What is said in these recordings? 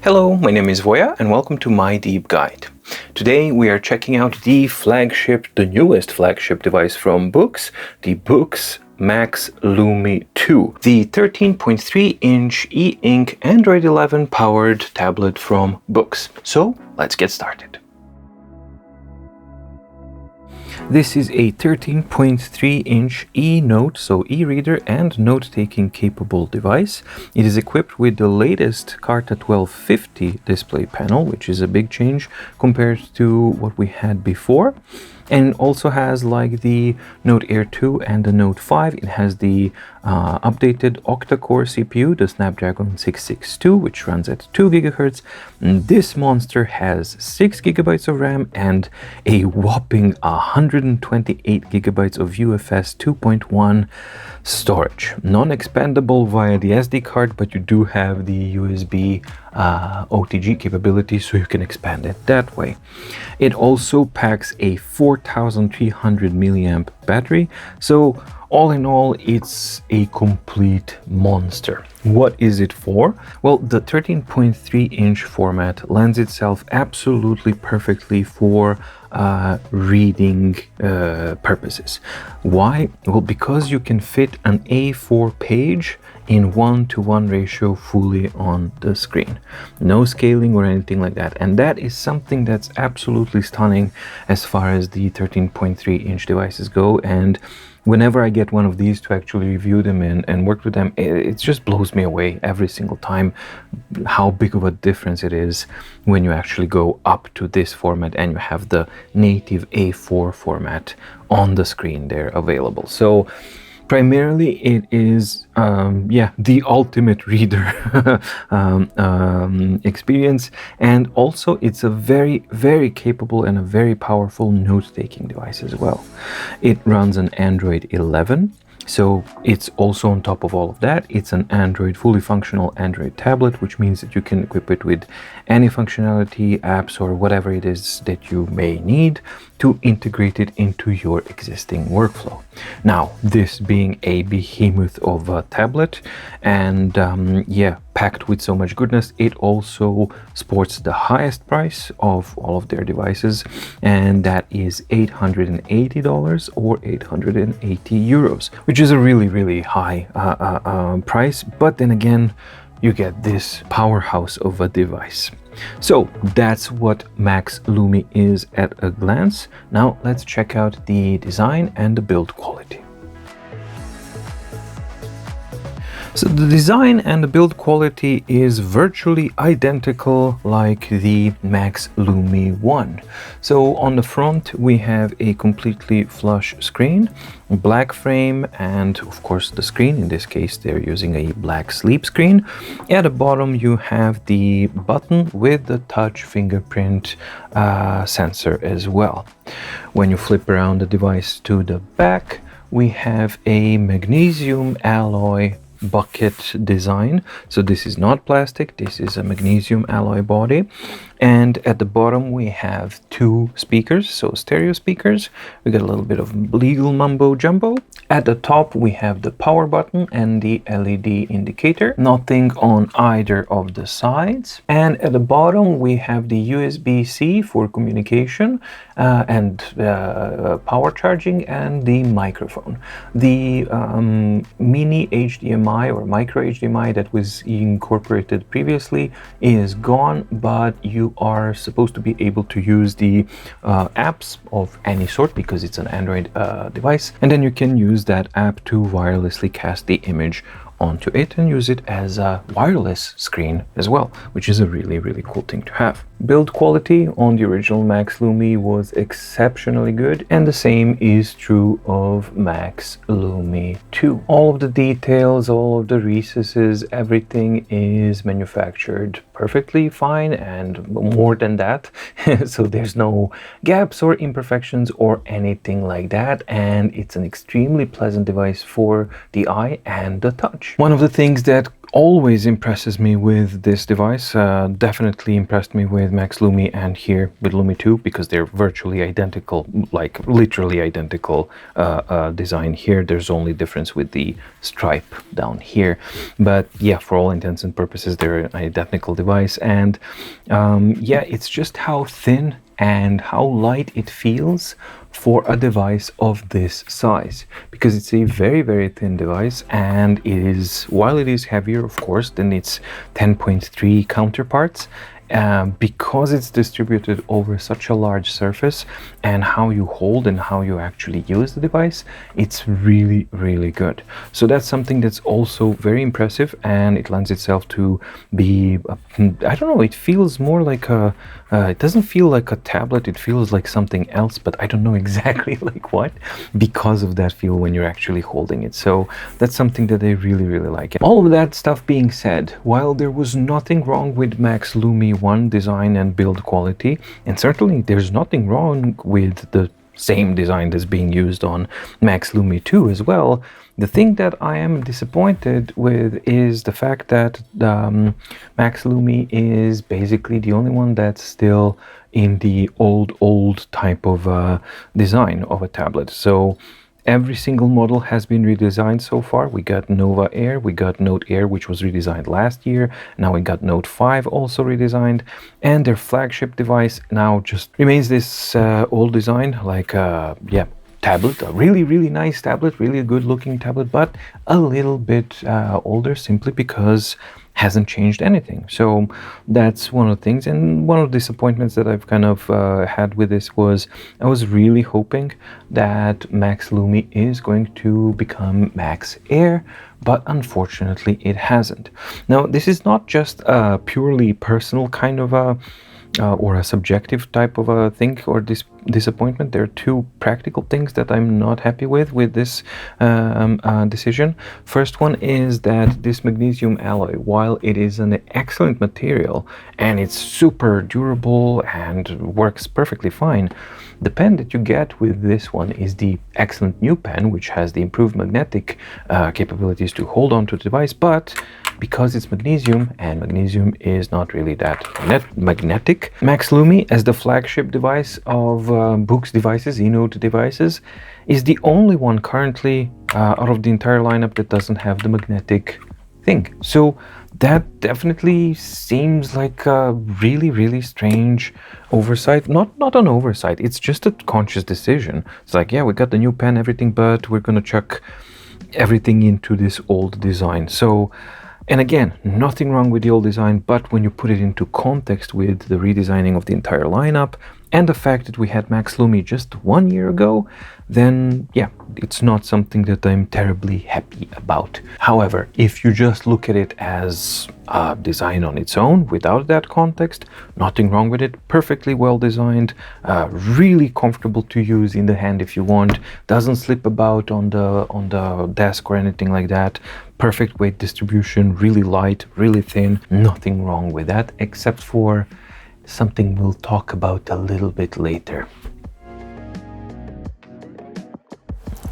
Hello, my name is Voya and welcome to My Deep Guide. Today we are checking out the newest flagship device from Boox, the Boox Max Lumi 2, the 13.3-inch e-ink Android 11 powered tablet from Boox. So let's get started. This is a 13.3-inch e-note, so e-reader and note-taking capable device. It is equipped with the latest Carta 1250 display panel, which is a big change compared to what we had before. And it also has, like the Note Air 2 and the Note 5, it has the updated octa-core CPU, the Snapdragon 662, which runs at 2 GHz. And this monster has 6 GB of RAM and a whopping 128 GB of UFS 2.1 storage. Non-expandable via the SD card, but you do have the USB OTG capability, so you can expand it that way. It also packs a 4300 milliamp battery, so all in all, it's a complete monster. What is it for? Well, the 13.3-inch format lends itself absolutely perfectly for reading purposes. Why? Well, because you can fit an A4 page in 1:1 ratio fully on the screen. No scaling or anything like that. And that is something that's absolutely stunning as far as the 13.3-inch devices go. And whenever I get one of these to actually review them and work with them, it just blows me away every single time how big of a difference it is when you actually go up to this format and you have the native A4 format on the screen there available. So primarily it is the ultimate reader experience, and also it's a very capable and a very powerful note-taking device as well. It runs an Android 11, so it's also on top of all of that. It's an fully functional Android tablet, which means that you can equip it with any functionality, apps, or whatever it is that you may need to integrate it into your existing workflow. Now, this being a behemoth of a tablet and packed with so much goodness, it also sports the highest price of all of their devices, and that is $880 or 880 euros, which is a really high price. But then again, you get this powerhouse of a device. So that's what Max Lumi is at a glance. Now let's check out the design and the build quality. So the design and the build quality is virtually identical like the Max Lumi 1. So on the front we have a completely flush screen, black frame, and of course the screen. In this case they're using a black sleep screen. At the bottom you have the button with the touch fingerprint sensor as well. When you flip around the device to the back, we have a magnesium alloy bucket design. So this is not plastic, this is a magnesium alloy body. And at the bottom we have two speakers, so stereo speakers. We got a little bit of legal mumbo jumbo. At the top we have the power button and the LED indicator. Nothing on either of the sides. And at the bottom we have the USB-C for communication and power charging, and the microphone. The mini HDMI or micro HDMI that was incorporated previously is gone, but you are supposed to be able to use the apps of any sort because it's an Android device, and then you can use that app to wirelessly cast the image onto it and use it as a wireless screen as well, which is a really cool thing to have. Build quality on the original Max Lumi was exceptionally good, and the same is true of Max Lumi 2. All of the details, all of the recesses, everything is manufactured perfectly fine and more than that. So there's no gaps or imperfections or anything like that, and it's an extremely pleasant device for the eye and the touch. One of the things that always impresses me with this device. Definitely impressed me with Max Lumi and here with Lumi 2 because they're virtually identical, like literally identical design here. There's only difference with the stripe down here. But yeah, for all intents and purposes, they're an identical device. And yeah, it's just how thin and how light it feels for a device of this size, because it's a very, very thin device, and it is, while it is heavier of course than its 10.3 counterparts, because it's distributed over such a large surface, and how you hold and how you actually use the device, it's really, really good. So that's something that's also very impressive, and it lends itself to be, I don't know, it feels more like a, it doesn't feel like a tablet, it feels like something else, but I don't know exactly like what, because of that feel when you're actually holding it. So that's something that I really, really like. All of that stuff being said, while there was nothing wrong with Max Lumi 1 design and build quality, and certainly there's nothing wrong with the same design that's being used on Max Lumi 2 as well, the thing that I am disappointed with is the fact that Max Lumi is basically the only one that's still in the old type of design of a tablet. So every single model has been redesigned so far. We got Nova Air, we got Note Air, which was redesigned last year. Now we got Note 5 also redesigned, and their flagship device now just remains this old design, like yeah, tablet, a really, really nice tablet, really good looking tablet, but a little bit older, simply because hasn't changed anything. So that's one of the things, and one of the disappointments that I've kind of had with this was I was really hoping that Max Lumi is going to become Max Air, but unfortunately it hasn't. Now this is not just a purely personal kind of a or a subjective type of a thing or disappointment. There are two practical things that I'm not happy with this decision. First one is that this magnesium alloy, while it is an excellent material and it's super durable and works perfectly fine, the pen that you get with this one is the excellent new pen, which has the improved magnetic capabilities to hold on to the device, but because it's magnesium, and magnesium is not really that magnetic, Max Lumi, as the flagship device of Boox devices, eNote devices, is the only one currently out of the entire lineup that doesn't have the magnetic thing. So that definitely seems like a really, really strange oversight. Not an oversight, it's just a conscious decision. It's like, yeah, we got the new pen, everything, but we're gonna chuck everything into this old design. So, and again, nothing wrong with the old design, but when you put it into context with the redesigning of the entire lineup and the fact that we had Max Lumi just 1 year ago, then yeah, it's not something that I'm terribly happy about. However, if you just look at it as a design on its own, without that context, nothing wrong with it, perfectly well designed, really comfortable to use in the hand if you want, doesn't slip about on the desk or anything like that, perfect weight distribution, really light, really thin, nothing wrong with that, except for something we'll talk about a little bit later.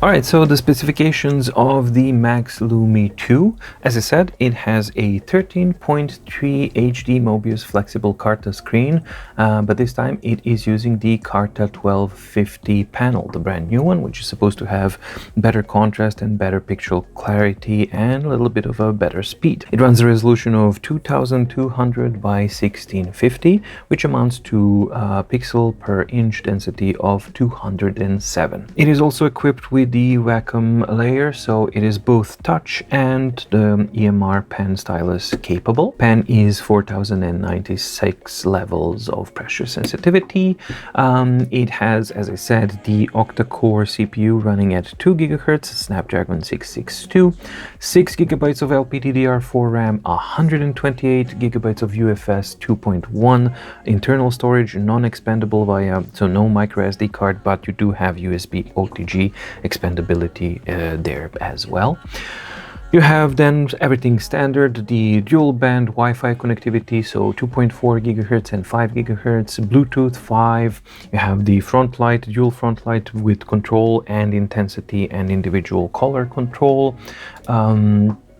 Alright, so the specifications of the Max Lumi 2, as I said, it has a 13.3 HD Mobius flexible Carta screen, but this time it is using the Carta 1250 panel, the brand new one, which is supposed to have better contrast and better pixel clarity and a little bit of a better speed. It runs a resolution of 2200 by 1650, which amounts to a pixel per inch density of 207. It is also equipped with the Wacom layer, so it is both touch and the EMR pen stylus capable. Pen is 4096 levels of pressure sensitivity. It has, as I said, the octa-core CPU running at 2 GHz, Snapdragon 662, 6 GB of LPDDR4 RAM, 128 GB of UFS 2.1 internal storage, non-expandable via, so no micro SD card, but you do have USB OTG expandability there as well. You have then everything standard, the dual band Wi-Fi connectivity, so 2.4 GHz and 5 GHz, Bluetooth 5, you have the Frontlight, dual Frontlight with control and intensity and individual color control.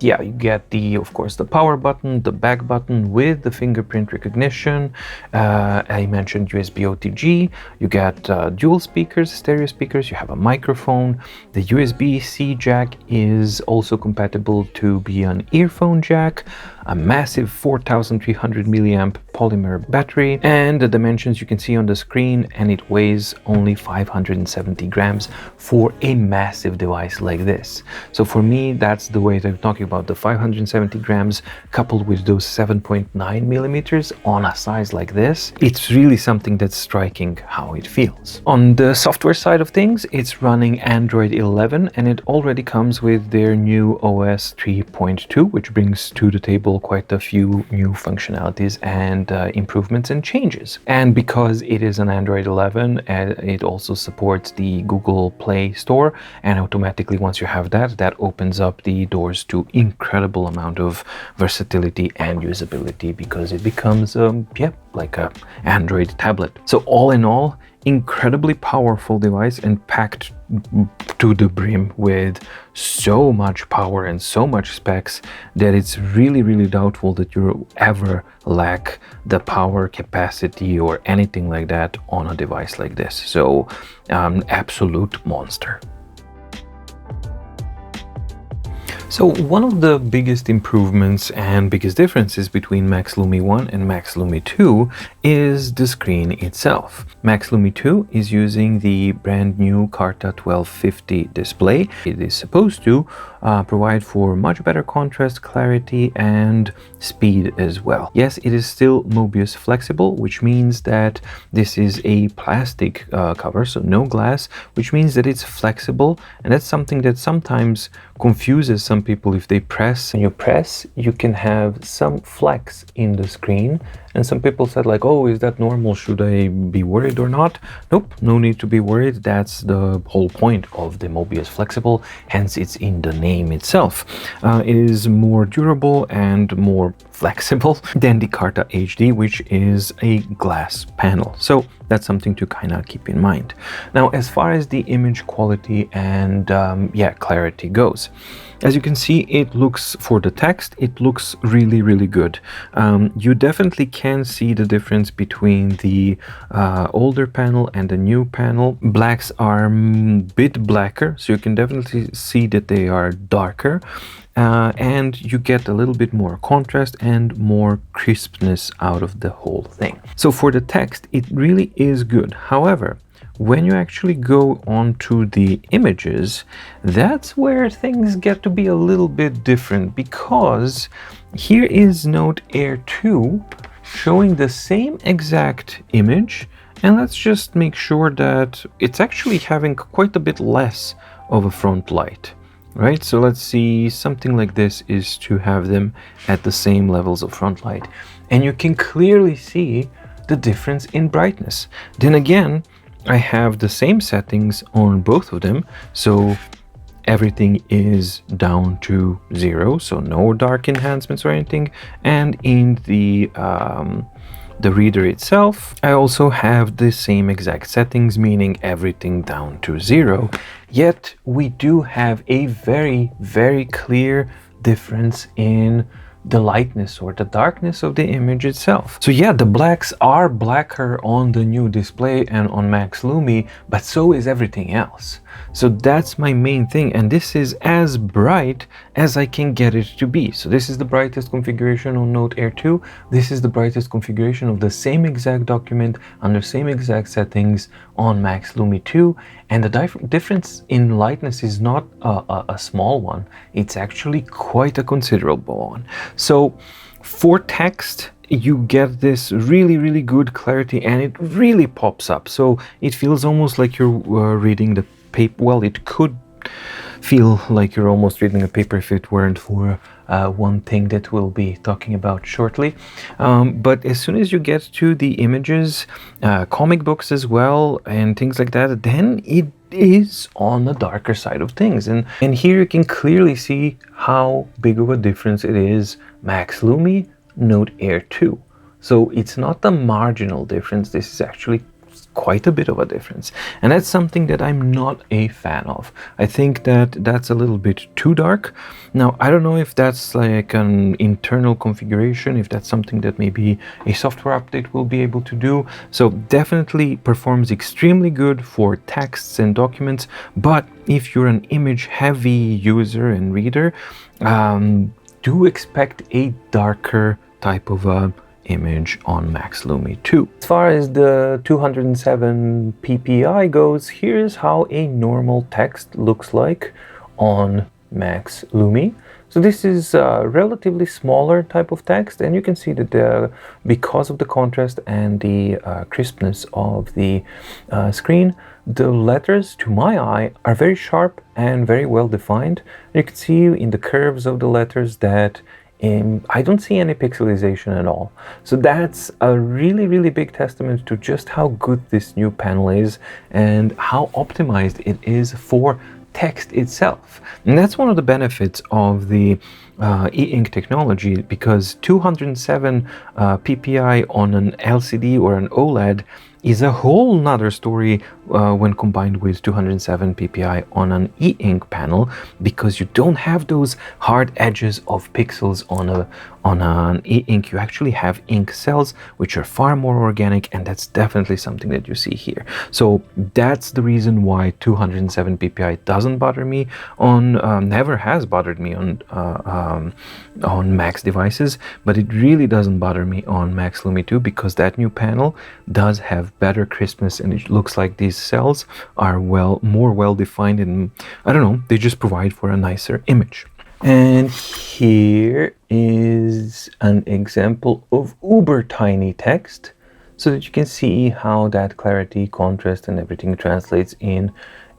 yeah, you get of course, the power button, the back button with the fingerprint recognition. I mentioned USB OTG. You get dual speakers, stereo speakers. You have a microphone. The USB-C jack is also compatible to be an earphone jack. A massive 4,300 milliamp polymer battery, and the dimensions you can see on the screen, and it weighs only 570 grams for a massive device like this. So for me, that's the way they're talking about the 570 grams coupled with those 7.9 millimeters on a size like this. It's really something that's striking how it feels. On the software side of things, it's running Android 11, and it already comes with their new OS 3.2, which brings to the table quite a few new functionalities and improvements and changes. And because it is an Android 11, it also supports the Google Play Store, and automatically once you have that, that opens up the doors to incredible amount of versatility and usability, because it becomes like a Android tablet. So all in all, incredibly powerful device and packed to the brim with so much power and so much specs that it's really doubtful that you ever lack the power capacity or anything like that on a device like this. So absolute monster. So one of the biggest improvements and biggest differences between Max Lumi 1 and Max Lumi 2 is the screen itself. Max Lumi 2 is using the brand new Carta 1250 display. It is supposed to provide for much better contrast, clarity, and speed as well. Yes, it is still Mobius flexible, which means that this is a plastic cover, so no glass, which means that it's flexible, and that's something that sometimes confuses some people. If they press, and you press, you can have some flex in the screen, and some people said like, oh, is that normal? Should I be worried or not? Nope, no need to be worried. That's the whole point of the Mobius flexible, hence it's in the name itself. It is more durable and more flexible than the Carta HD, which is a glass panel. So that's something to kind of keep in mind. Now, as far as the image quality and clarity goes, as you can see, it looks, for the text, it looks really good. You definitely can see the difference between the older panel and the new panel. Blacks are a bit blacker, so you can definitely see that they are darker. And you get a little bit more contrast and more crispness out of the whole thing. So for the text, it really is good. However, when you actually go onto the images, that's where things get to be a little bit different, because here is Note Air 2 showing the same exact image, and let's just make sure that it's actually having quite a bit less of a front light. Right, so let's see, something like this is to have them at the same levels of front light, and you can clearly see the difference in brightness. Then again, I have the same settings on both of them, so everything is down to 0, so no dark enhancements or anything. And in the reader itself, I also have the same exact settings, meaning everything down to 0. Yet we do have a very clear difference in the lightness or the darkness of the image itself. So yeah, the blacks are blacker on the new display and on Max Lumi, but so is everything else. So that's my main thing, and this is as bright as I can get it to be. So this is the brightest configuration on Note Air 2. This is the brightest configuration of the same exact document under same exact settings on Max Lumi 2, and the difference in lightness is not a small one. It's actually quite a considerable one. So for text, you get this really good clarity, and it really pops up. So it feels almost like you're reading the paper. Well, it could feel like you're almost reading a paper if it weren't for one thing that we'll be talking about shortly. But as soon as you get to the images, comic books as well, and things like that, then it is on the darker side of things. And here you can clearly see how big of a difference it is Max Lumi, Note Air 2. So it's not a marginal difference. This is actually quite a bit of a difference. And that's something that I'm not a fan of. I think that that's a little bit too dark. Now, I don't know if that's like an internal configuration, if that's something that maybe a software update will be able to do. So definitely performs extremely good for texts and documents, but if you're an image heavy user and reader, do expect a darker type of image on Max Lumi 2. As far as the 207 ppi goes, here's how a normal text looks like on Max Lumi. So this is a relatively smaller type of text, and you can see that because of the contrast and the crispness of the screen, the letters, to my eye, are very sharp and very well defined. You can see in the curves of the letters that I don't see any pixelization at all. So that's a really, really big testament to just how good this new panel is and how optimized it is for text itself. And that's one of the benefits of the e-ink technology, because 207 ppi on an LCD or an OLED is a whole nother story when combined with 207 ppi on an e-ink panel, because you don't have those hard edges of pixels on an e-ink. You actually have ink cells which are far more organic, and that's definitely something that you see here. So that's the reason why 207 ppi doesn't bother me on never has bothered me on Max devices, but it really doesn't bother me on Max Lumi 2, because that new panel does have better crispness, and it looks like these cells are more well defined, and I don't know, they just provide for a nicer image. And here is an example of uber tiny text, so that you can see how that clarity, contrast, and everything translates in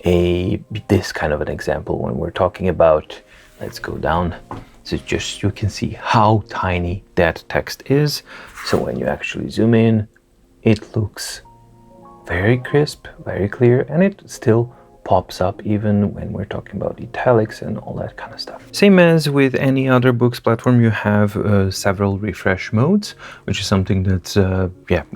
this kind of an example when we're talking about, let's go down, so just you can see how tiny that text is. So when you actually zoom in, it looks very crisp, very clear, and it still pops up even when we're talking about italics and all that kind of stuff. Same as with any other Boox platform, you have several refresh modes, which is something that's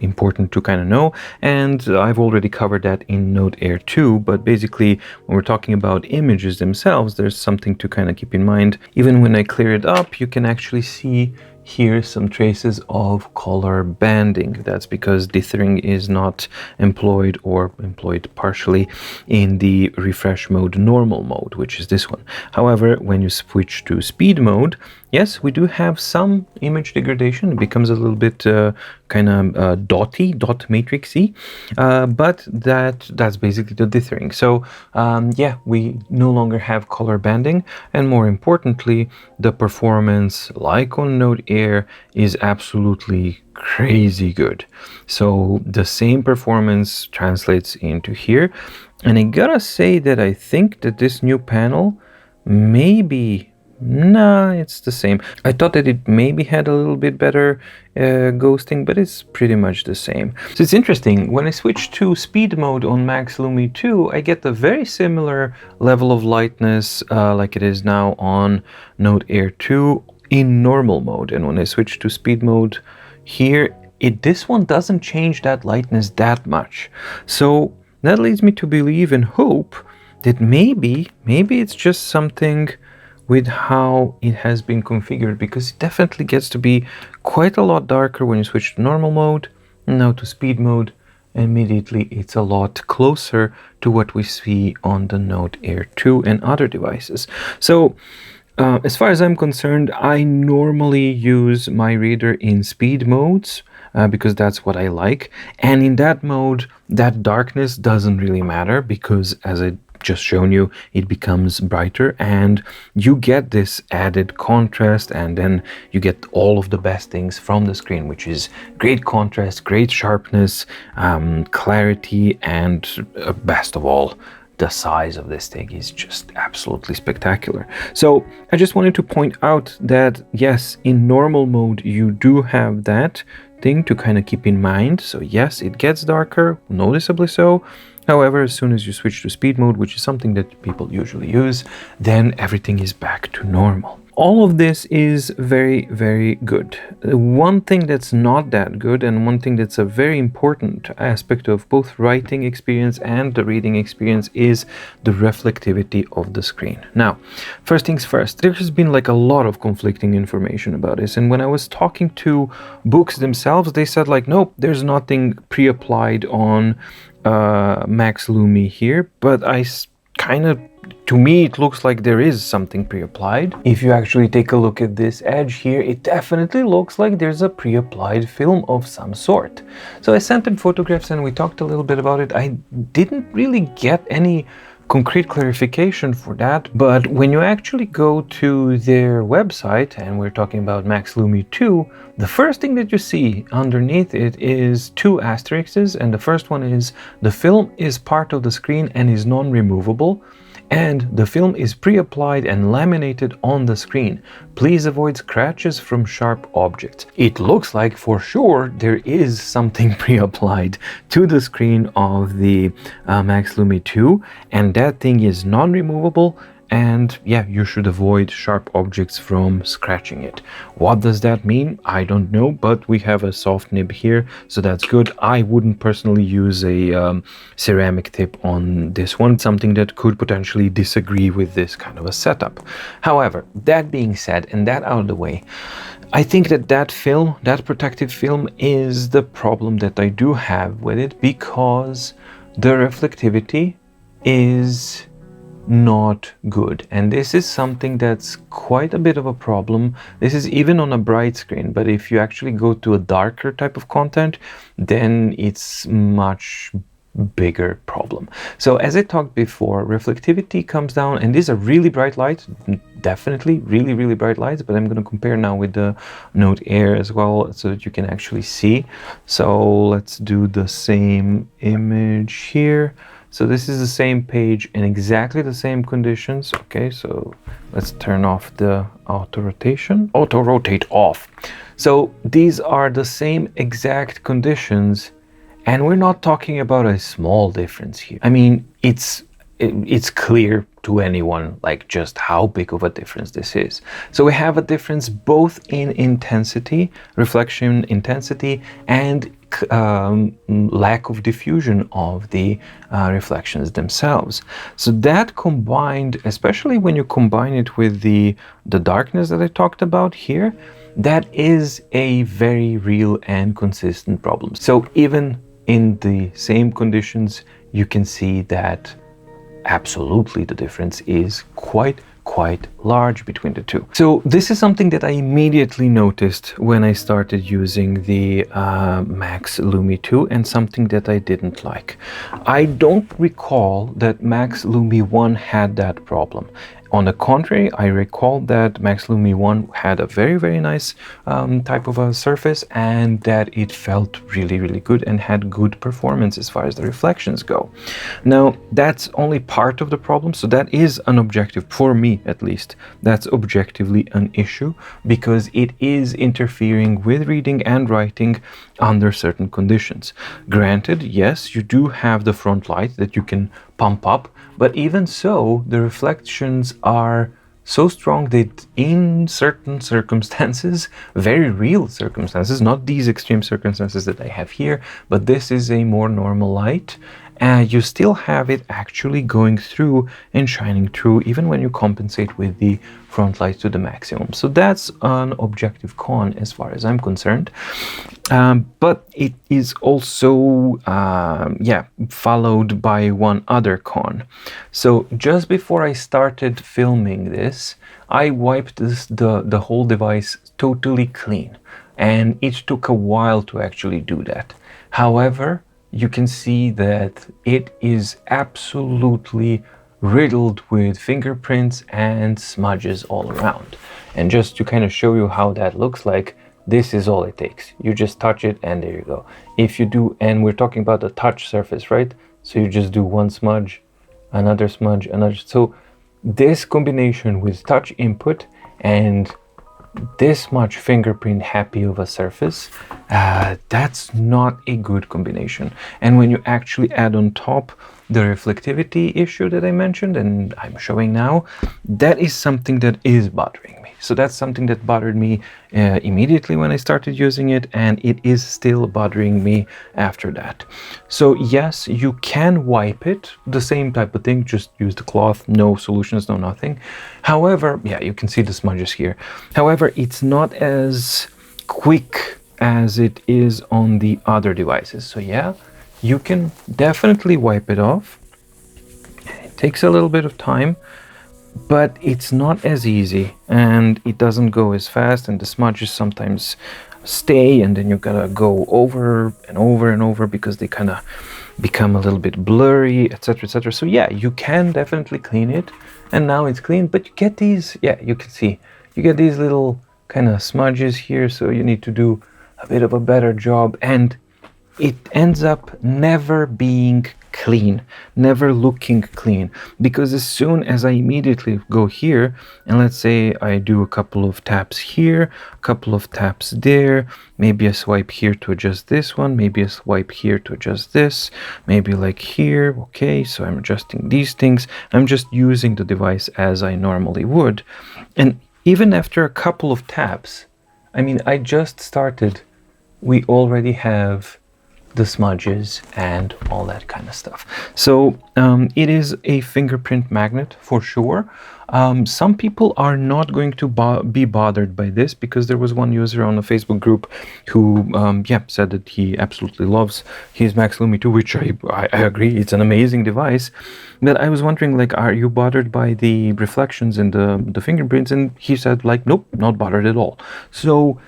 important to kind of know, and I've already covered that in Note Air 2, but basically when we're talking about images themselves, there's something to kind of keep in mind. Even when I clear it up, you can actually see here some traces of color banding. That's because dithering is not employed, or employed partially, in the refresh mode normal mode, which is this one. However, when you switch to speed mode, yes, we do have some image degradation. It becomes a little bit kind of dotty, dot matrixy, but that's basically the dithering. So yeah, we no longer have color banding, and more importantly, the performance, like on Note Air, is absolutely crazy good. So the same performance translates into here, and I gotta say that I think that this new panel nah, it's the same. I thought that it maybe had a little bit better ghosting, but it's pretty much the same. So it's interesting, when I switch to speed mode on Max Lumi 2, I get a very similar level of lightness like it is now on Note Air 2 in normal mode. And when I switch to speed mode here, this one doesn't change that lightness that much. So that leads me to believe and hope that maybe it's just something with how it has been configured, because it definitely gets to be quite a lot darker when you switch to normal mode. Now to speed mode, immediately it's a lot closer to what we see on the Note Air 2 and other devices. So as far as I'm concerned, I normally use my reader in speed modes because that's what I like, and in that mode, that darkness doesn't really matter, because as I just shown you, it becomes brighter and you get this added contrast, and then you get all of the best things from the screen, which is great contrast, great sharpness, clarity, and best of all, the size of this thing is just absolutely spectacular. So I just wanted to point out that yes, in normal mode you do have that thing to kind of keep in mind. So yes, it gets darker, noticeably so. However, as soon as you switch to speed mode, which is something that people usually use, then everything is back to normal. All of this is very, very good. One thing that's not that good, and one thing that's a very important aspect of both writing experience and the reading experience, is the reflectivity of the screen. Now, first things first, there has been like a lot of conflicting information about this, and when I was talking to Boox themselves, they said like, nope, there's nothing pre-applied on Max Lumi here, but kind of, to me, it looks like there is something pre-applied. If you actually take a look at this edge here, it definitely looks like there's a pre-applied film of some sort. So I sent them photographs and we talked a little bit about it. I didn't really get any concrete clarification for that, but when you actually go to their website, and we're talking about Max Lumi 2, the first thing that you see underneath it is two asterisks, and the first one is the film is part of the screen and is non-removable, and the film is pre-applied and laminated on the screen. Please avoid scratches from sharp objects. It looks like for sure there is something pre-applied to the screen of the Max Lumi 2, and that thing is non-removable. And yeah, you should avoid sharp objects from scratching it. What does that mean? I don't know, but we have a soft nib here, so that's good. I wouldn't personally use a ceramic tip on this one, something that could potentially disagree with this kind of a setup. However, that being said, and that out of the way, I think that film, that protective film, is the problem that I do have with it, because the reflectivity is not good, and this is something that's quite a bit of a problem. This is even on a bright screen, but if you actually go to a darker type of content, then it's much bigger problem. So as I talked before, reflectivity comes down, and these are really bright lights, definitely really bright lights, but I'm going to compare now with the Note Air as well so that you can actually see. So let's do the same image here. So this is the same page in exactly the same conditions. Okay, so let's turn off the auto rotate off. So these are the same exact conditions, and we're not talking about a small difference here. I mean, it's clear to anyone like just how big of a difference this is. So we have a difference both in intensity, reflection intensity, and lack of diffusion of the reflections themselves. So that combined, especially when you combine it with the darkness that I talked about here, that is a very real and consistent problem. So even in the same conditions, you can see that absolutely the difference is quite large between the two. So this is something that I immediately noticed when I started using the Max Lumi 2, and something that I didn't like. I don't recall that Max Lumi 1 had that problem. On the contrary, I recall that Max Lumi 1 had a very nice type of a surface, and that it felt really good and had good performance as far as the reflections go. Now, that's only part of the problem, so that is an objective, for me at least, that's objectively an issue, because it is interfering with reading and writing under certain conditions. Granted, yes, you do have the Frontlight that you can pump up, but even so, the reflections are so strong that in certain circumstances, very real circumstances, not these extreme circumstances that I have here, but this is a more normal light, and you still have it actually going through and shining through even when you compensate with the Frontlight to the maximum. So that's an objective con as far as I'm concerned. But it is also followed by one other con. So just before I started filming this, I wiped the whole device totally clean, and it took a while to actually do that. However, you can see that it is absolutely riddled with fingerprints and smudges all around. And just to kind of show you how that looks like, this is all it takes. You just touch it and there you go. If you do, and we're talking about a touch surface, right? So you just do one smudge, another smudge, another. So this combination with touch input and this much fingerprint happy of a surface, that's not a good combination. And when you actually add on top the reflectivity issue that I mentioned and I'm showing now, that is something that is bothering me. So that's something that bothered me immediately when I started using it, and it is still bothering me after that. So yes, you can wipe it, the same type of thing, just use the cloth, no solutions, no nothing. However, yeah, you can see the smudges here. However, it's not as quick as it is on the other devices. So yeah, you can definitely wipe it off. It takes a little bit of time, but it's not as easy and it doesn't go as fast, and the smudges sometimes stay, and then you gotta go over and over and over because they kind of become a little bit blurry, etc, etc. So yeah, you can definitely clean it, and now it's clean, but you get these, yeah, you can see you get these little kind of smudges here, so you need to do a bit of a better job, and it ends up never being clean, never looking clean, because as soon as I immediately go here and let's say I do a couple of taps here, a couple of taps there, maybe a swipe here to adjust this one, maybe a swipe here to adjust this, maybe like here, okay, so I'm adjusting these things, I'm just using the device as I normally would, and even after a couple of taps, I mean, I just started, we already have the smudges and all that kind of stuff. So it is a fingerprint magnet for sure. Some people are not going to be bothered by this, because there was one user on a Facebook group who said that he absolutely loves his Max Lumi 2, which I agree, it's an amazing device. But I was wondering, like, are you bothered by the reflections and the fingerprints? And he said, like, nope, not bothered at all. So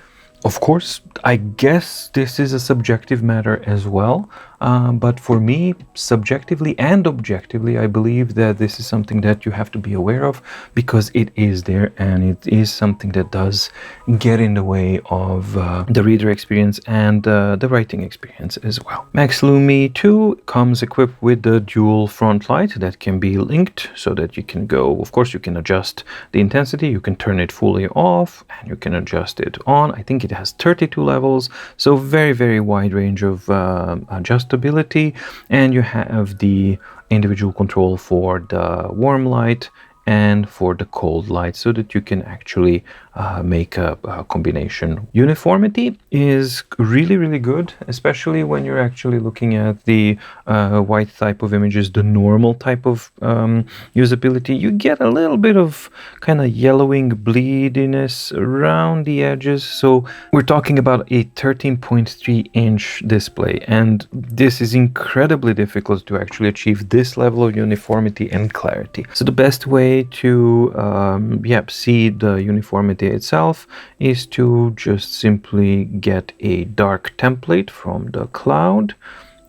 of course, I guess this is a subjective matter as well, but for me, subjectively and objectively, I believe that this is something that you have to be aware of, because it is there and it is something that does get in the way of the reader experience and the writing experience as well. Max Lumi 2 comes equipped with the dual front light that can be linked, so that you can go, of course, you can adjust the intensity, you can turn it fully off, and you can adjust it on. I think it has 32 levels, so very, very wide range of adjustability, and you have the individual control for the warm light and for the cold light, so that you can actually make a combination. Uniformity is really, really good, especially when you're actually looking at the white type of images, the normal type of usability. You get a little bit of kind of yellowing bleediness around the edges. So we're talking about a 13.3-inch display, and this is incredibly difficult to actually achieve this level of uniformity and clarity. So the best way to see the uniformity itself is to just simply get a dark template from the cloud,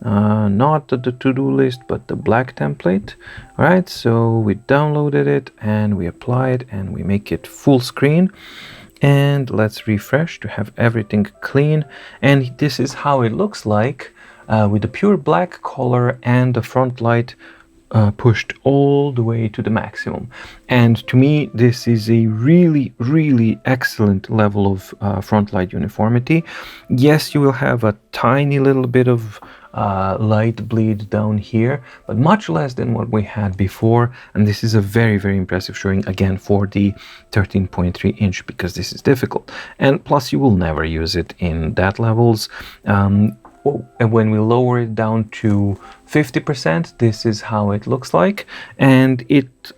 not the to-do list, but the black template. All right, so we downloaded it and we apply it and we make it full screen, and let's refresh to have everything clean. And this is how it looks like with the pure black color and the front light pushed all the way to the maximum. And to me, this is a really, really excellent level of front light uniformity. Yes, you will have a tiny little bit of light bleed down here, but much less than what we had before. And this is a very, very impressive showing, again, for the 13.3-inch, because this is difficult. And plus, you will never use it in that levels. And when we lower it down to 50%, this is how it looks like. And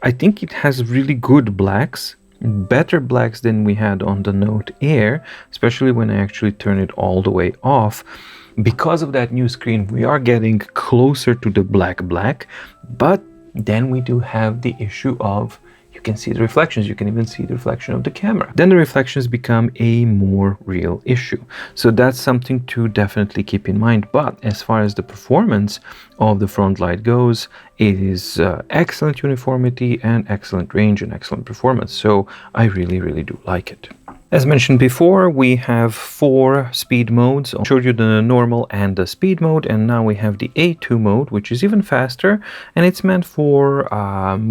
I think it has really good blacks, better blacks than we had on the Note Air, especially when I actually turn it all the way off. Because of that new screen, we are getting closer to the black, but then we do have the issue of, you can see the reflections, you can even see the reflection of the camera. Then the reflections become a more real issue. So that's something to definitely keep in mind. But as far as the performance of the front light goes, it is excellent uniformity and excellent range and excellent performance. So I really, really do like it. As mentioned before, we have 4 speed modes. I showed you the normal and the speed mode, and now we have the A2 mode, which is even faster, and it's meant for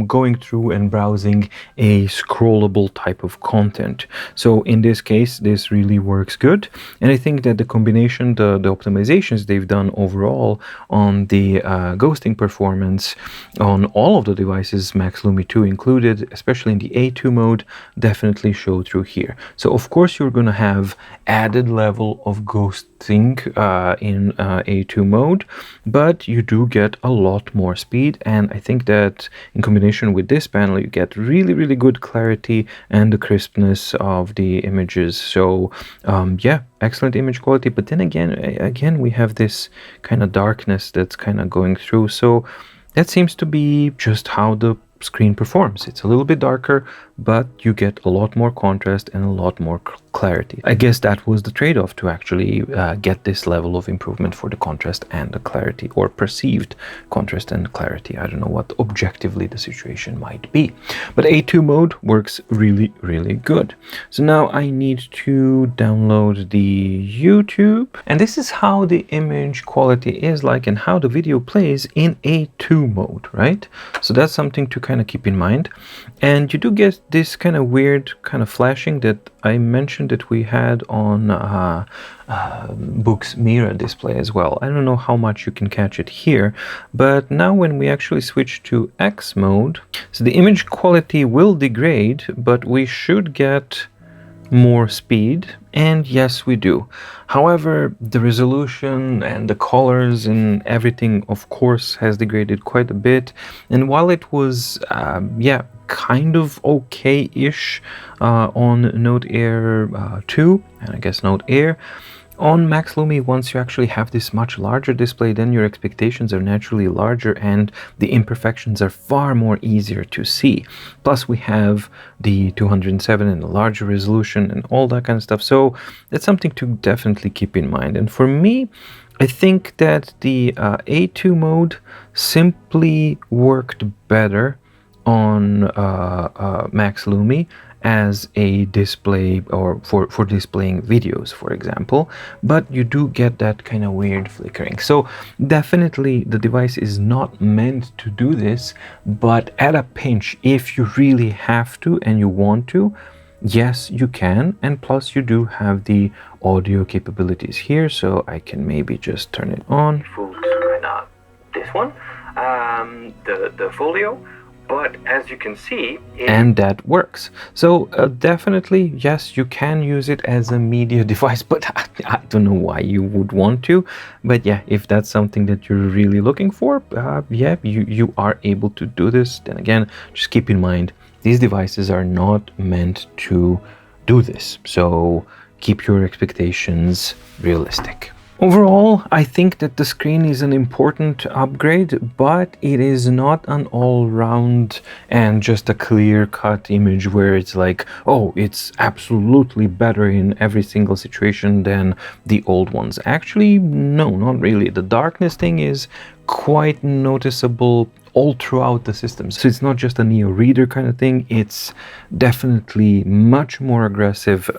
going through and browsing a scrollable type of content. So in this case, this really works good, and I think that the combination, the optimizations they've done overall on the ghosting performance on all of the devices, Max Lumi 2 included, especially in the A2 mode, definitely show through here. So of course you're going to have added level of ghosting in A2 mode, but you do get a lot more speed, and I think that in combination with this panel you get really good clarity and the crispness of the images. So yeah, excellent image quality, but then again we have this kind of darkness that's kind of going through, so that seems to be just how the screen performs. It's a little bit darker, but you get a lot more contrast and a lot more clarity. I guess that was the trade-off to actually get this level of improvement for the contrast and the clarity, or perceived contrast and clarity. I don't know what objectively the situation might be, but A2 mode works really good. So now I need to download the YouTube, and this is how the image quality is like and how the video plays in A2 mode, right? So that's something to kind of keep in mind. And you do get this kind of weird kind of flashing that I mentioned that we had on Boox mirror display as well. I don't know how much you can catch it here, but now when we actually switch to X mode, so the image quality will degrade, but we should get more speed, and yes, we do. However, the resolution and the colors and everything of course has degraded quite a bit, and while it was yeah, kind of okay-ish on Note Air 2 and I guess Note Air, on Max Lumi, once you actually have this much larger display, then your expectations are naturally larger and the imperfections are far more easier to see. Plus we have the 207 and the larger resolution and all that kind of stuff. So that's something to definitely keep in mind. And for me, I think that the A2 mode simply worked better on Max Lumi as a display, or for displaying videos, for example, but you do get that kind of weird flickering. So definitely the device is not meant to do this, but at a pinch, if you really have to and you want to, yes, you can. And plus you do have the audio capabilities here, so I can maybe just turn it on. Full screen, this one, the folio. But as you can see, and that works. So definitely, yes, you can use it as a media device, but I don't know why you would want to. But yeah, if that's something that you're really looking for, yeah, you are able to do this. Then again, just keep in mind, these devices are not meant to do this. So keep your expectations realistic. Overall, I think that the screen is an important upgrade, but it is not an all-round and just a clear-cut image where it's like, oh, it's absolutely better in every single situation than the old ones. Actually, no, not really. The darkness thing is quite noticeable all throughout the system. So it's not just a Neo reader kind of thing, it's definitely much more aggressive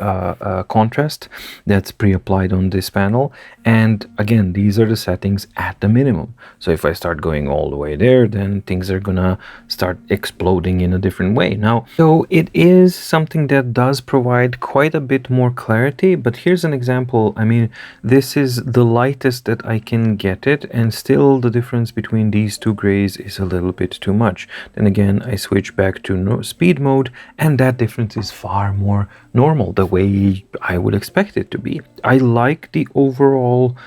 contrast that's pre-applied on this panel. And again, these are the settings at the minimum. So if I start going all the way there, then things are gonna start exploding in a different way. Now, so it is something that does provide quite a bit more clarity, but here's an example. I mean, this is the lightest that I can get it, and still the difference between these two grays is a little bit too much. Then again, I switch back to speed mode, and that difference is far more normal, the way I would expect it to be. I like the overall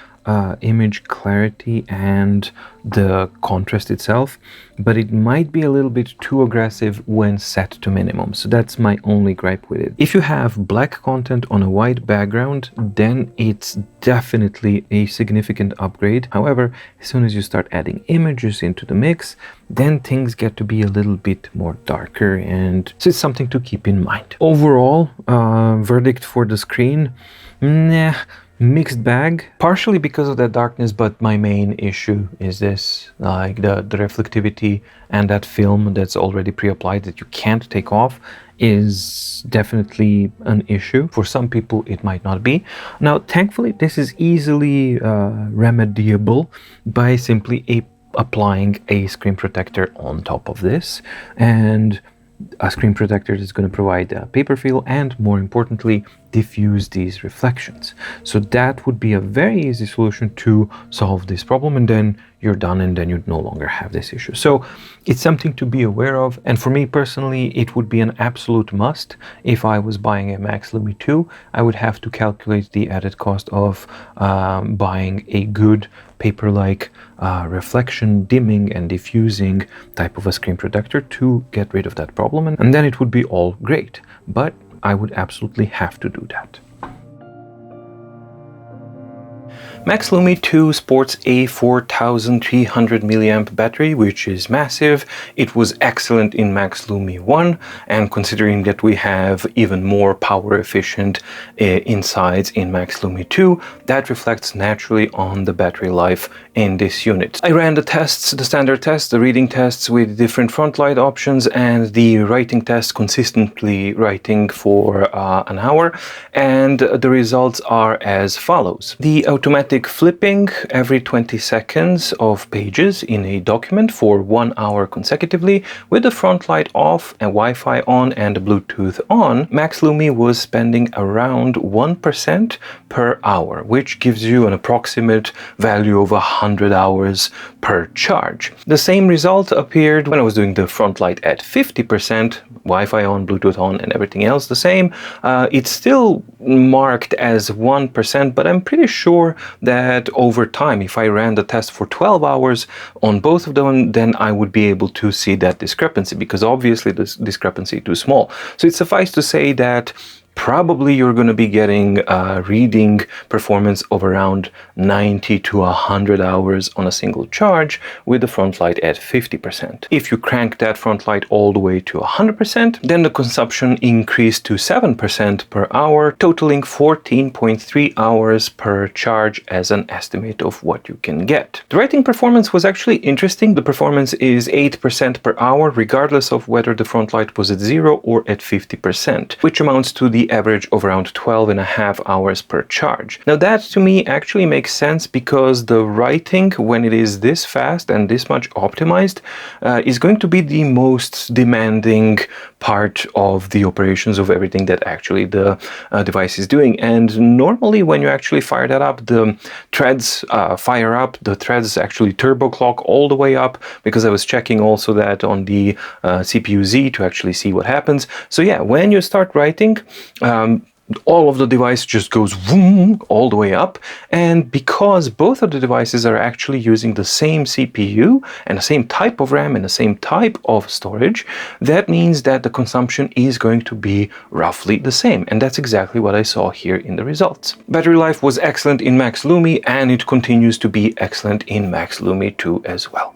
image clarity and the contrast itself, but it might be a little bit too aggressive when set to minimum. So that's my only gripe with it. If you have black content on a white background, then it's definitely a significant upgrade. However, as soon as you start adding images into the mix, then things get to be a little bit more darker, and so it's something to keep in mind. Overall, verdict for the screen, nah, mixed bag, partially because of that darkness, but my main issue is this, like the reflectivity and that film that's already pre-applied that you can't take off is definitely an issue. For some people it might not be. Now thankfully this is easily remediable by simply applying a screen protector on top of this, and a screen protector is going to provide a paper fill and, more importantly, diffuse these reflections. So that would be a very easy solution to solve this problem, and then you're done, and then you no longer have this issue. So it's something to be aware of, and for me personally it would be an absolute must. If I was buying a Max Lumi 2, I would have to calculate the added cost of buying a good paper-like reflection, dimming and diffusing type of a screen protector to get rid of that problem, and then it would be all great. But I would absolutely have to do that. Max Lumi 2 sports a 4300 mAh battery, which is massive. It was excellent in Max Lumi 1, and considering that we have even more power efficient insides in Max Lumi 2, that reflects naturally on the battery life in this unit. I ran the tests, the standard tests, the reading tests with different Frontlight options, and the writing test, consistently writing for an hour, and the results are as follows. The automatic flipping every 20 seconds of pages in a document for 1 hour consecutively with the Frontlight off and Wi-Fi on and Bluetooth on, Max Lumi was spending around 1% per hour, which gives you an approximate value of 100 hours per charge. The same result appeared when I was doing the Frontlight at 50%, Wi-Fi on, Bluetooth on, and everything else the same. It's still marked as 1%, but I'm pretty sure that over time, if I ran the test for 12 hours on both of them, then I would be able to see that discrepancy, because obviously this discrepancy is too small. So it suffices to say that probably you're going to be getting a reading performance of around 90 to 100 hours on a single charge with the Frontlight at 50%. If you crank that Frontlight all the way to 100%, then the consumption increased to 7% per hour, totaling 14.3 hours per charge as an estimate of what you can get. The writing performance was actually interesting. The performance is 8% per hour, regardless of whether the Frontlight was at 0 or at 50%, which amounts to the average of around 12.5 hours per charge. Now that to me actually makes sense, because the writing, when it is this fast and this much optimized, is going to be the most demanding part of the operations of everything that actually the device is doing. And normally when you actually fire that up, the threads fire up, the threads actually turbo clock all the way up, because I was checking also that on the CPU-Z to actually see what happens. So yeah, when you start writing, all of the device just goes vroom, all the way up, and because both of the devices are actually using the same CPU and the same type of RAM and the same type of storage, that means that the consumption is going to be roughly the same, and that's exactly what I saw here in the results. Battery life was excellent in Max Lumi, and it continues to be excellent in Max Lumi 2 as well.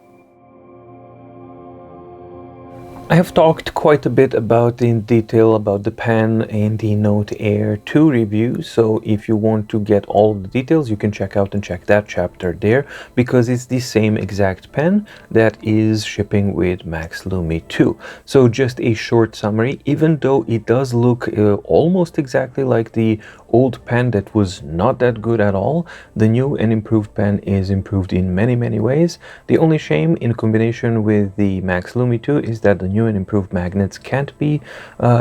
I have talked quite a bit in detail about the pen in the Note Air 2 review, so if you want to get all the details, you can check that chapter there, because it's the same exact pen that is shipping with Max Lumi 2. So just a short summary: even though it does look almost exactly like the old pen that was not that good at all, the new and improved pen is improved in many ways. The only shame in combination with the Max Lumi 2 is that the new and improved magnets can't be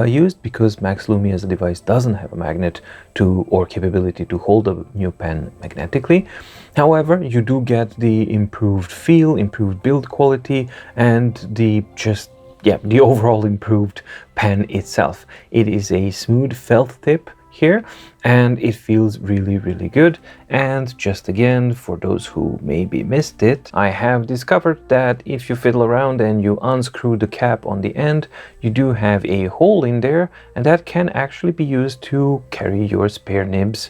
used, because Max Lumi as a device doesn't have a magnet or capability to hold a new pen magnetically. However, you do get the improved feel, improved build quality, and the overall improved pen itself. It is a smooth felt tip here, and it feels really good. And just again, for those who maybe missed it, I have discovered that if you fiddle around and you unscrew the cap on the end, you do have a hole in there, and that can actually be used to carry your spare nibs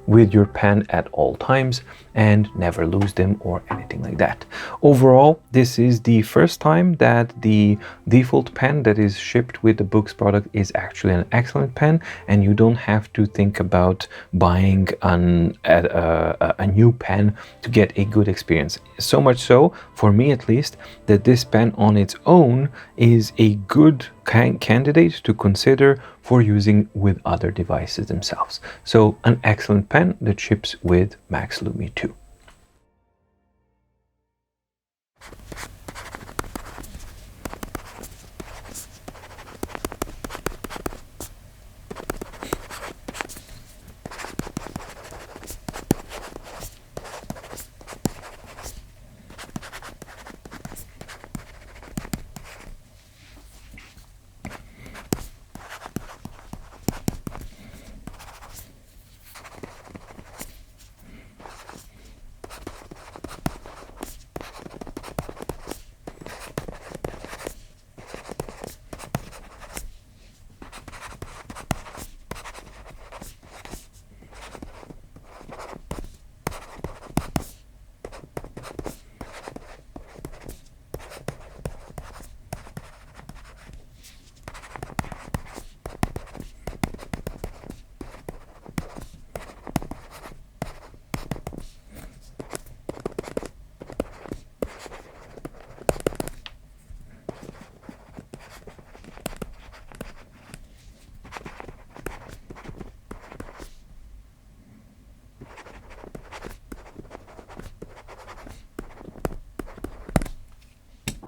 with your pen at all times and never lose them or anything like that. Overall, this is the first time that the default pen that is shipped with the Boox product is actually an excellent pen, and you don't have to think about buying a new pen to get a good experience. So much so, for me at least, that this pen on its own is a good candidate to consider for using with other devices themselves. So an excellent pen that ships with Max Lumi 2.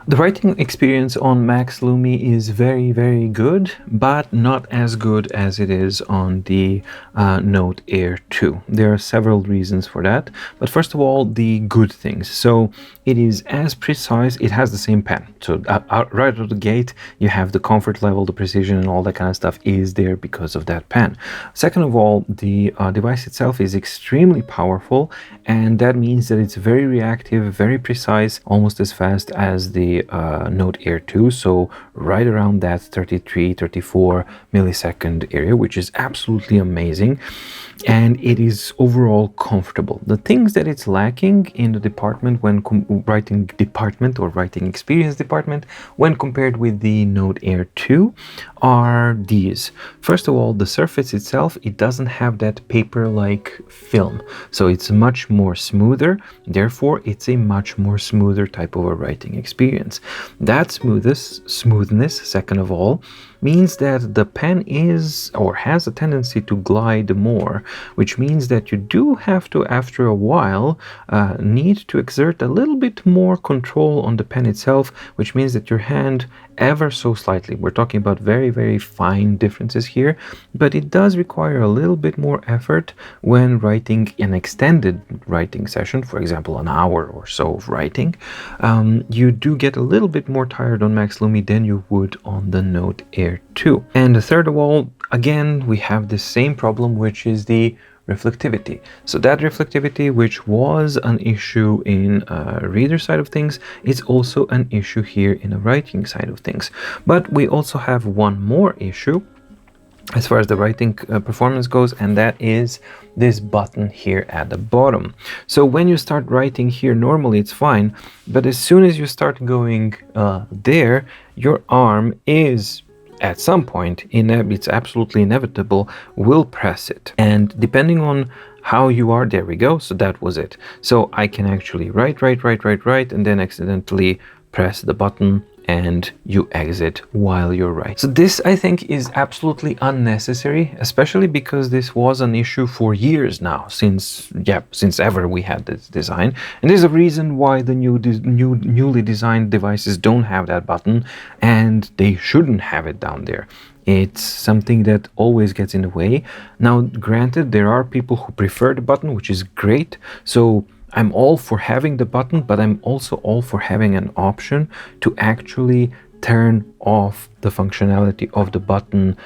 The writing experience on Max Lumi is very, very good, but not as good as it is on the Note Air 2. There are several reasons for that, but first of all, the good things. So it is as precise, it has the same pen. So right out of the gate, you have the comfort level, the precision and all that kind of stuff is there because of that pen. Second of all, the device itself is extremely powerful, and that means that it's very reactive, very precise, almost as fast as the Note Air 2, so right around that 33-34 millisecond area, which is absolutely amazing, and it is overall comfortable. The things that it's lacking in the department when writing department or writing experience department when compared with the Note Air 2 are these. First of all, the surface itself, it doesn't have that paper-like film, so it's much more smoother, therefore it's a much more smoother type of a writing experience. That smoothness, second of all, means that the pen is or has a tendency to glide more, which means that you do have to, after a while, need to exert a little bit more control on the pen itself, which means that your hand ever so slightly, we're talking about very, very fine differences here, but it does require a little bit more effort when writing an extended writing session, for example an hour or so of writing. You do get a little bit more tired on Max Lumi than you would on the Note Air 2. And third of all, again, we have the same problem, which is the reflectivity. So that reflectivity, which was an issue in reader side of things, is also an issue here in the writing side of things. But we also have one more issue as far as the writing performance goes, and that is this button here at the bottom. So when you start writing here, normally it's fine, but as soon as you start going there, your arm is at some point, it's absolutely inevitable, will press it. And depending on how you are, there we go, so that was it. So I can actually write, and then accidentally press the button and you exit while you're writing. So this, I think, is absolutely unnecessary, especially because this was an issue for years now, since ever we had this design. And there's a reason why the newly designed devices don't have that button, and they shouldn't have it down there. It's something that always gets in the way. Now, granted, there are people who prefer the button, which is great. So I'm all for having the button, but I'm also all for having an option to actually turn off the functionality of the button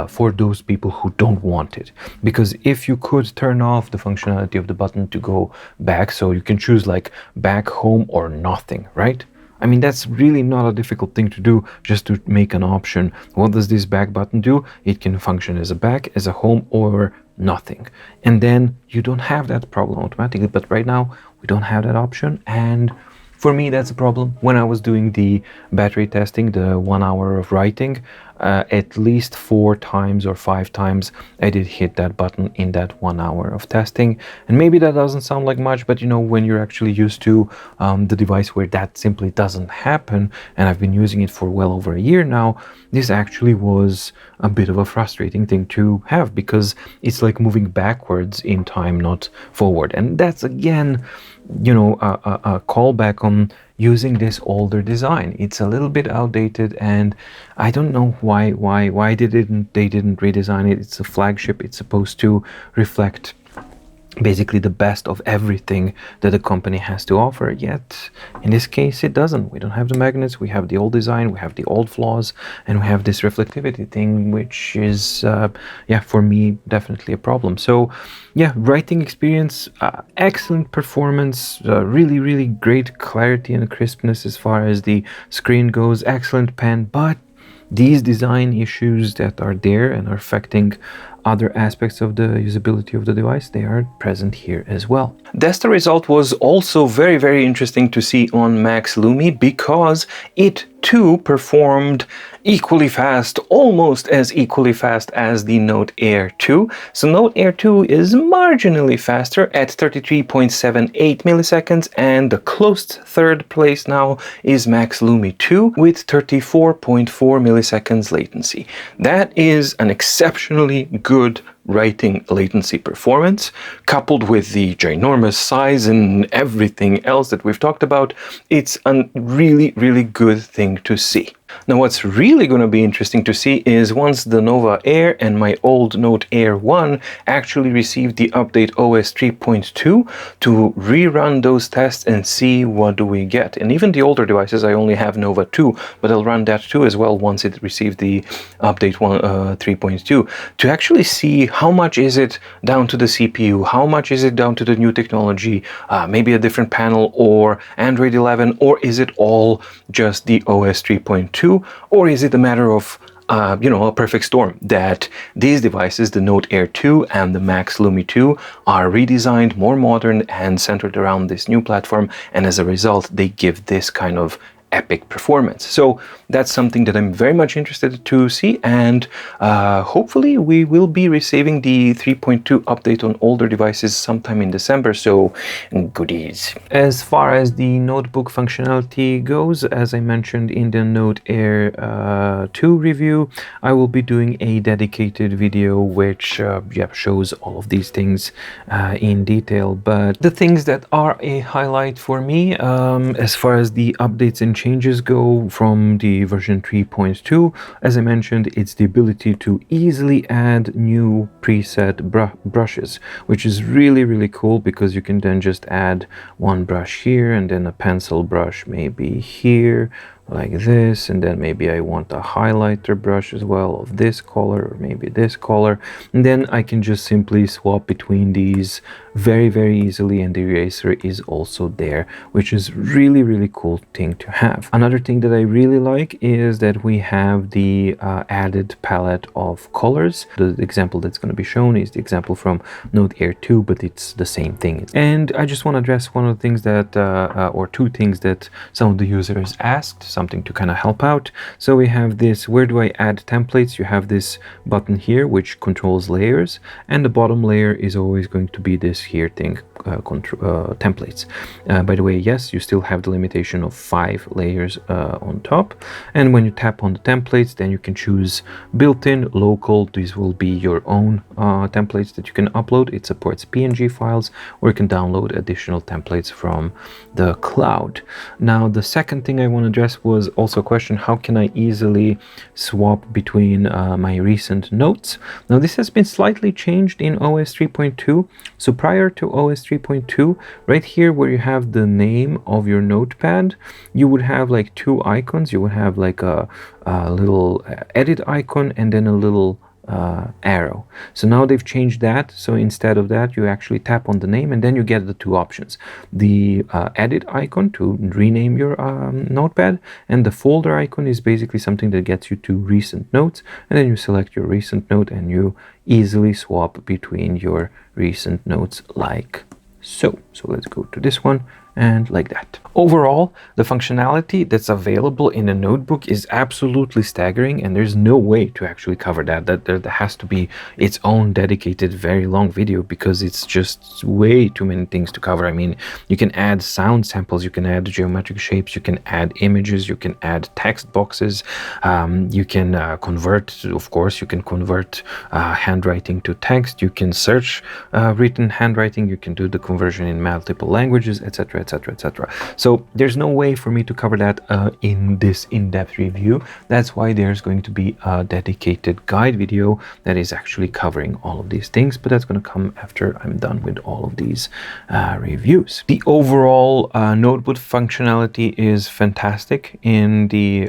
for those people who don't want it. Because if you could turn off the functionality of the button to go back, so you can choose like back, home, or nothing, right? I mean, that's really not a difficult thing to do, just to make an option. What does this back button do? It can function as a back, as a home, or nothing. And then you don't have that problem automatically. But right now we don't have that option, and for me that's a problem. When I was doing the battery testing, the 1 hour of writing, at least 4 times or 5 times I did hit that button in that 1 hour of testing. And maybe that doesn't sound like much, but you know, when you're actually used to the device where that simply doesn't happen, and I've been using it for well over a year now, this actually was a bit of a frustrating thing to have, because it's like moving backwards in time, not forward. And that's again, you know, a callback on using this older design. It's a little bit outdated, and I don't know why they didn't redesign it. It's a flagship. It's supposed to reflect basically the best of everything that the company has to offer, yet in this case it doesn't. We don't have the magnets, we have the old design, we have the old flaws, and we have this reflectivity thing, which is yeah, for me definitely a problem. So yeah, writing experience, excellent performance, really great clarity and crispness as far as the screen goes, excellent pen, but these design issues that are there and are affecting other aspects of the usability of the device, they are present here as well. D.E.S.T.A result was also very interesting to see on Max Lumi, because it too performed equally fast, almost as equally fast as the Note Air 2. So Note Air 2 is marginally faster at 33.78 milliseconds, and the close third place now is Max Lumi 2 with 34.4 milliseconds latency. That is an exceptionally good writing latency performance, coupled with the ginormous size and everything else that we've talked about. It's a really good thing to see. Now, what's really going to be interesting to see is once the Nova Air and my old Note Air 1 actually receive the update OS 3.2 to rerun those tests and see what do we get. And even the older devices, I only have Nova 2, but I'll run that too as well once it receives the update 3.2 to actually see how much is it down to the CPU, how much is it down to the new technology, maybe a different panel or Android 11, or is it all just the OS 3.2? Or is it a matter of you know, a perfect storm, that these devices, the Note Air 2 and the Max Lumi 2, are redesigned, more modern and centered around this new platform, and as a result they give this kind of epic performance. So that's something that I'm very much interested to see, and hopefully we will be receiving the 3.2 update on older devices sometime in December, so goodies. As far as the notebook functionality goes, as I mentioned in the Note Air 2 review, I will be doing a dedicated video which yeah, shows all of these things in detail. But the things that are a highlight for me as far as the updates and changes go from the version 3.2, as I mentioned, it's the ability to easily add new preset brushes, which is really cool, because you can then just add one brush here and then a pencil brush maybe here like this, and then maybe I want a highlighter brush as well of this color or maybe this color, and then I can just simply swap between these very easily, and the eraser is also there, which is really cool thing to have. Another thing that I really like is that we have the added palette of colors. The example that's going to be shown is the example from Note Air 2, but it's the same thing. And I just want to address one of the things that or two things that some of the users asked, something to kind of help out. So we have this, where do I add templates? You have this button here which controls layers, and the bottom layer is always going to be this here thing, templates. By the way, yes, you still have the limitation of 5 layers on top, and when you tap on the templates, then you can choose built-in, local. These will be your own templates that you can upload. It supports PNG files, or you can download additional templates from the cloud. Now, the second thing I want to address was also a question: how can I easily swap between my recent notes? Now, this has been slightly changed in OS 3.2. So prior to OS 3.2, right here where you have the name of your notepad, you would have like 2 icons. You would have like a little edit icon and then a little arrow. So now they've changed that. So instead of that, you actually tap on the name and then you get the two options: the edit icon to rename your notepad, and the folder icon is basically something that gets you to recent notes, and then you select your recent note and you easily swap between your recent notes like so. So let's go to this one and like that. Overall, the functionality that's available in a notebook is absolutely staggering, and there's no way to actually cover that. There has to be its own dedicated very long video, because it's just way too many things to cover. I mean, you can add sound samples, you can add geometric shapes, you can add images, you can add text boxes, you can convert, of course, you can convert handwriting to text, you can search written handwriting, you can do the conversion in multiple languages, etc, etc, etc. So there's no way for me to cover that in this in-depth review. That's why there's going to be a dedicated guide video that is actually covering all of these things, but that's going to come after I'm done with all of these reviews. The overall notebook functionality is fantastic in the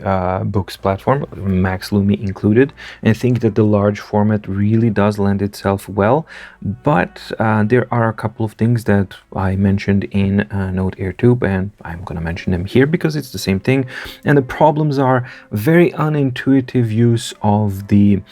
Boox platform, Max Lumi included. And I think that the large format really does lend itself well, but there are a couple of things that I mentioned in Note Air Tube, and I'm going to mention them here because it's the same thing. And the problems are very unintuitive use of the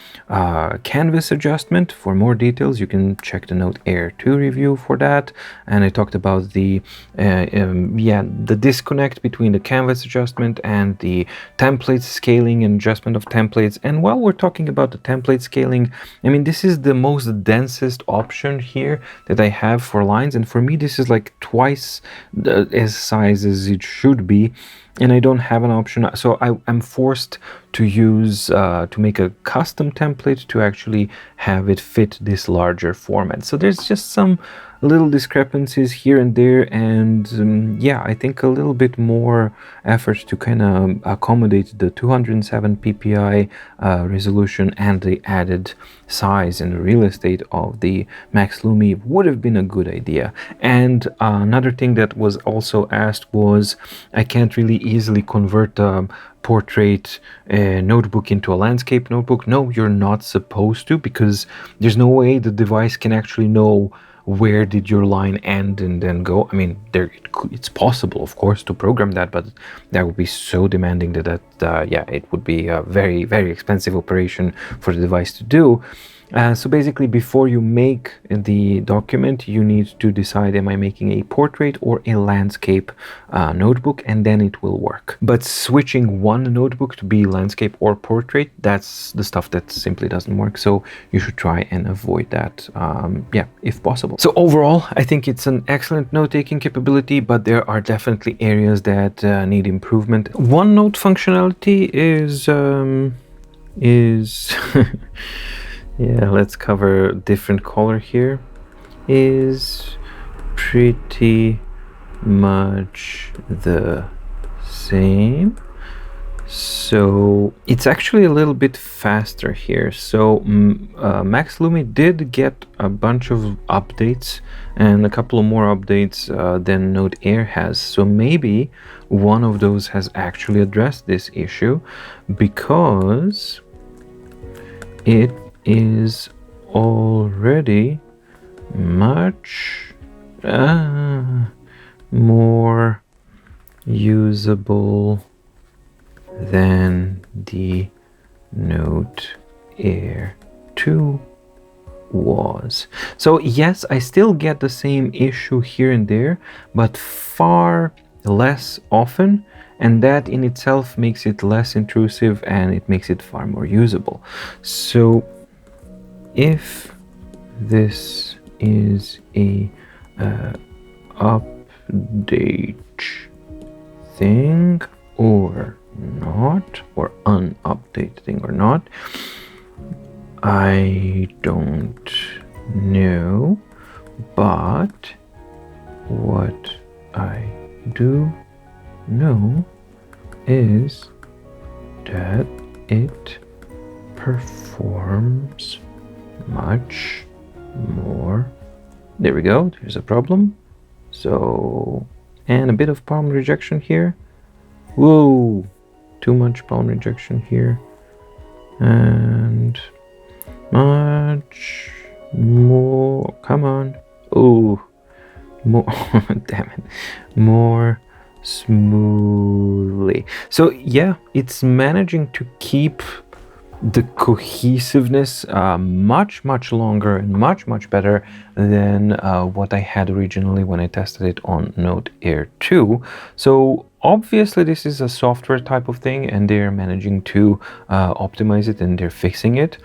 canvas adjustment. For more details, you can check the Note Air 2 review for that. And I talked about the the disconnect between the canvas adjustment and the template scaling and adjustment of templates. And while we're talking about the template scaling, I mean, this is the most densest option here that I have for lines, and for me this is like twice as size as it should be, and I don't have an option, so I'm forced to use to make a custom template to actually have it fit this larger format. So there's just some little discrepancies here and there, and yeah, I think a little bit more effort to kind of accommodate the 207 ppi resolution and the added size and the real estate of the Max Lumi would have been a good idea. And another thing that was also asked was, I can't really easily convert portrait notebook into a landscape notebook. No, you're not supposed to, because there's no way the device can actually know where did your line end and then go. I mean, it's possible, of course, to program that, but that would be so demanding that yeah, it would be a very, very expensive operation for the device to do. So basically, before you make the document, you need to decide, am I making a portrait or a landscape notebook, and then it will work. But switching one notebook to be landscape or portrait, that's the stuff that simply doesn't work. So you should try and avoid that, yeah, if possible. So overall, I think it's an excellent note-taking capability, but there are definitely areas that need improvement. OneNote functionality is yeah, let's cover different color here, is pretty much the same. So it's actually a little bit faster here. So Max Lumi did get a bunch of updates, and a couple of more updates than Note Air has. So maybe one of those has actually addressed this issue, because it is already much more usable than the Note Air 2 was. So yes, I still get the same issue here and there, but far less often, and that in itself makes it less intrusive and it makes it far more usable. So if this is a update thing or not, or unupdate thing or not, I don't know, but what I do know is that it performs much more. There we go, there's a problem. So, and a bit of palm rejection here. Whoa, too much palm rejection here. And much more. Come on. Oh, more. Damn it. More smoothly. So yeah, it's managing to keep the cohesiveness much longer and much better than what I had originally when I tested it on Note Air 2. So obviously this is a software type of thing, and they're managing to optimize it, and they're fixing it,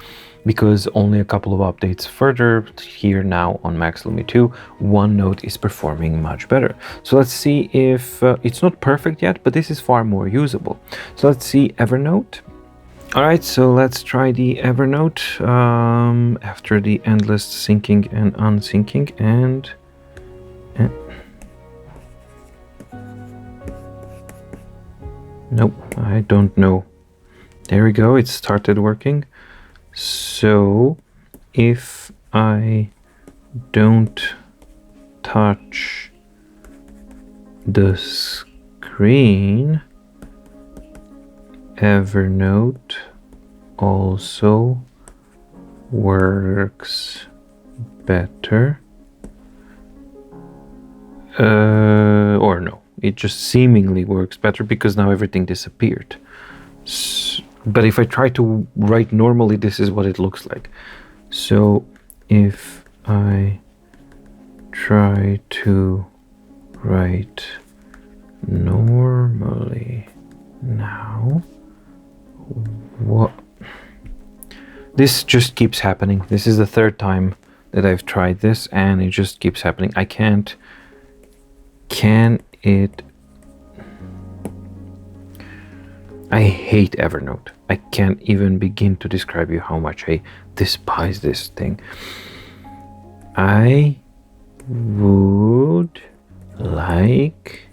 because only a couple of updates further here now on Max Lumi 2, OneNote is performing much better. So let's see if it's not perfect yet, but this is far more usable. So let's see Evernote. Alright, so let's try the Evernote after the endless syncing and unsyncing, and nope, I don't know. There we go, it started working. So if I don't touch the screen, Evernote also works better. Or no, it just seemingly works better because now everything disappeared. But if I try to write normally, this is what it looks like. So if I try to write normally now, what? This just keeps happening. This is the third time that I've tried this, and it just keeps happening. I can't. Can it? I hate Evernote. I can't even begin to describe you how much I despise this thing. I would like...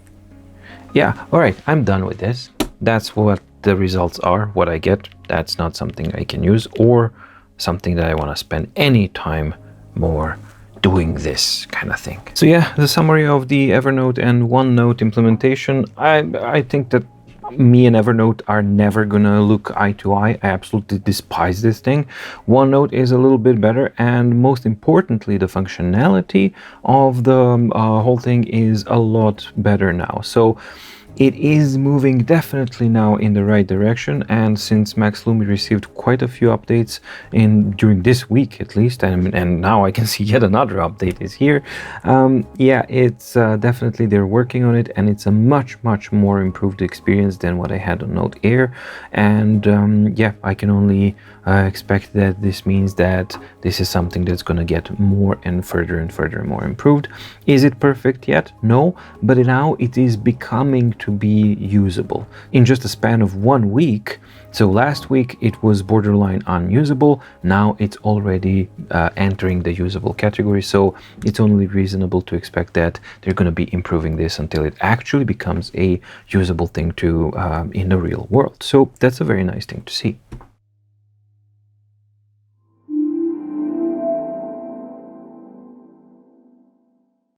Yeah, alright, I'm done with this. That's what the results are, what I get. That's not something I can use, or something that I want to spend any time more doing this kind of thing. So yeah, the summary of the Evernote and OneNote implementation. I think that me and Evernote are never gonna look eye to eye. I absolutely despise this thing. OneNote is a little bit better, and most importantly, the functionality of the whole thing is a lot better now. So it is moving definitely now in the right direction, and since Max Lumi received quite a few updates during this week at least, and now I can see yet another update is here. Yeah, it's definitely they're working on it, and it's a much more improved experience than what I had on Note Air. And yeah, I can only expect that this means that this is something that's going to get more and further more improved. Is it perfect yet? No, but now it is becoming to be usable in just a span of 1 week. So last week it was borderline unusable. Now it's already entering the usable category. So it's only reasonable to expect that they're going to be improving this until it actually becomes a usable thing to in the real world. So that's a very nice thing to see.